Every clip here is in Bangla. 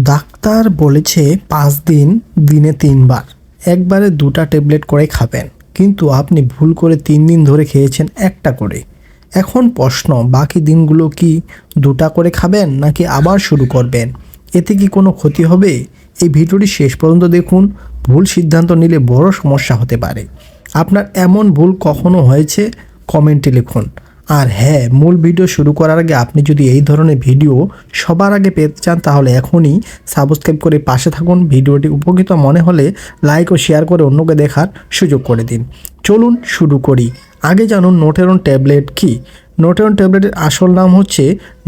ডাক্তার বলেছে 5 দিন দিনে 3 বার একবারে 2টা ট্যাবলেট করে খাবেন, কিন্তু আপনি ভুল করে 3 দিন ধরে খেয়েছেন একটা করে। এখন প্রশ্ন, বাকি দিনগুলো কি 2টা করে খাবেন নাকি আবার শুরু করবেন? এতে কি কোনো ক্ষতি হবে? এই ভিডিওটি শেষ পর্যন্ত দেখুন। ভুল সিদ্ধান্ত নিলে বড় সমস্যা হতে পারে। আপনার এমন ভুল কখনো হয়েছে? কমেন্টে লিখুন। আর হ্যাঁ, মূল ভিডিও শুরু করার আগে আপনি যদি এই ধরনের ভিডিও সবার আগে পেতে চান তাহলে এখনই সাবস্ক্রাইব করে পাশে থাকুন। ভিডিওটি উপকৃত মনে হলে লাইক ও শেয়ার করে অন্যকে দেখার সুযোগ করে দিন। চলুন শুরু করি। আগে জানুন নোটেরন ট্যাবলেট কি। নোটেরন ট্যাবলেটের আসল নাম হচ্ছে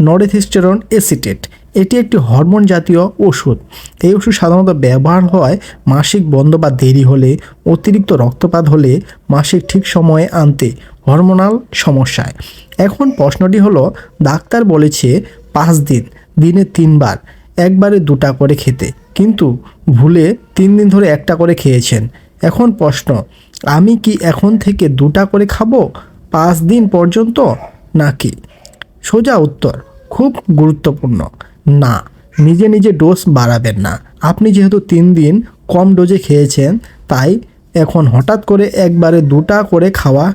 নরথিস্টেরন এসিটেট। এটি একটি হরমোন জাতীয় ওষুধ। এই ওষুধ সাধারণত ব্যবহার হয় মাসিক বন্ধ বা দেরি হলে, অতিরিক্ত রক্তপাত হলে, মাসিক ঠিক সময়ে আনতে, হরমোনাল সমস্যায়। এখন প্রশ্নটি হলো, ডাক্তার বলেছে 5 দিন দিনে 3 বার একবারে 2টা করে খেতে, কিন্তু ভুলে 3 দিন ধরে একটা করে খেয়েছেন। এখন প্রশ্ন, আমি কি এখন থেকে 2টা করে খাবো 5 দিন পর্যন্ত নাকি? সোজা উত্তর খুব গুরুত্বপূর্ণ, না। নিজে নিজে ডোজ বাড়াবেন না। আপনি যেহেতু 3 দিন কম ডোজে খেয়েছেন, তাই এখন হঠাৎ করে একবারে 2টা করে খাওয়া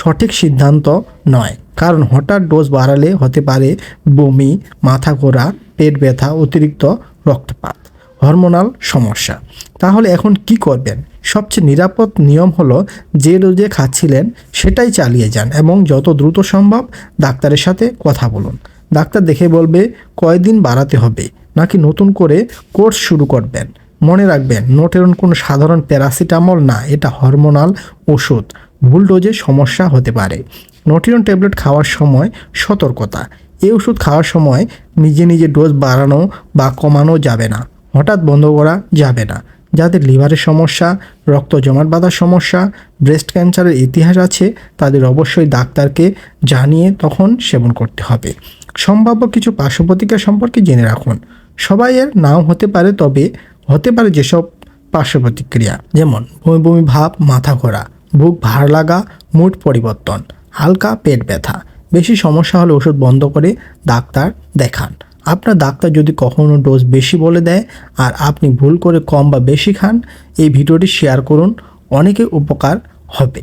সঠিক সিদ্ধান্ত নয়। কারণ হঠাৎ ডোজ বাড়ালে হতে পারে বমি, মাথা ঘোরা, পেট ব্যথা, অতিরিক্ত রক্তপাত, হরমোনাল সমস্যা। তাহলে এখন কি করবেন? সবচেয়ে নিরাপদ নিয়ম হলো যে ডোজে খাচ্ছিলেন সেটাই চালিয়ে যান এবং যত দ্রুত সম্ভব ডাক্তারের সাথে কথা বলুন। ডাক্তার দেখে বলবে কয়দিন বাড়াতে হবে নাকি নতুন করে কোর্স শুরু করবেন। মনে রাখবেন, নোটেরন কোনো সাধারণ প্যারাসিটামল না, এটা হরমোনাল ওষুধ। ভুল ডোজে সমস্যা হতে পারে। নোটেরন ট্যাবলেট খাওয়ার সময় সতর্কতা, এই ওষুধ খাওয়ার সময় নিজে নিজে ডোজ বাড়ানো বা কমানো যাবে না, হঠাৎ বন্ধ করা যাবে না। যাদের লিভারের সমস্যা, রক্ত জমাট বাঁধার সমস্যা, ব্রেস্ট ক্যান্সারের ইতিহাস আছে, তাদের অবশ্যই ডাক্তারকে জানিয়ে তখন সেবন করতে হবে। সম্ভাব্য কিছু পার্শ্ব প্রতিক্রিয়া সম্পর্কে জেনে রাখুন। সবাই এর নাও হতে পারে, তবে হতে পারে যেসব পার্শ্ব প্রতিক্রিয়া, যেমন বমি বমি ভাব, মাথা ঘোরা, বুক ভার লাগা, মুড পরিবর্তন, হালকা পেট ব্যথা। বেশি সমস্যা হলে ওষুধ বন্ধ করে ডাক্তার দেখান। আপনার ডাক্তার যদি কখনো ডোজ বেশি বলে দেয় আর আপনি ভুল করে কম বা বেশি খান, এই ভিডিওটি শেয়ার করুন, অনেকে উপকার হবে।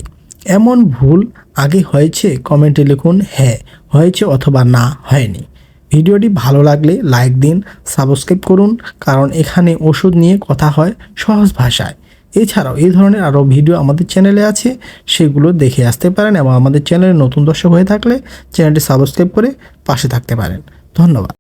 এমন ভুল আগে হয়েছে? কমেন্টে লিখুন হ্যাঁ হয়েছে অথবা না হয়নি। ভিডিওটি ভালো লাগলে লাইক দিন, সাবস্ক্রাইব করুন, কারণ এখানে ওষুধ নিয়ে কথা হয় সহজ ভাষায়। এছাড়াও এই ধরনের আরও ভিডিও আমাদের চ্যানেলে আছে, সেগুলো দেখে আসতে পারেন এবং আমাদের চ্যানেলে নতুন দর্শক হয়ে থাকলে চ্যানেলটি সাবস্ক্রাইব করে পাশে থাকতে পারেন। ধন্যবাদ।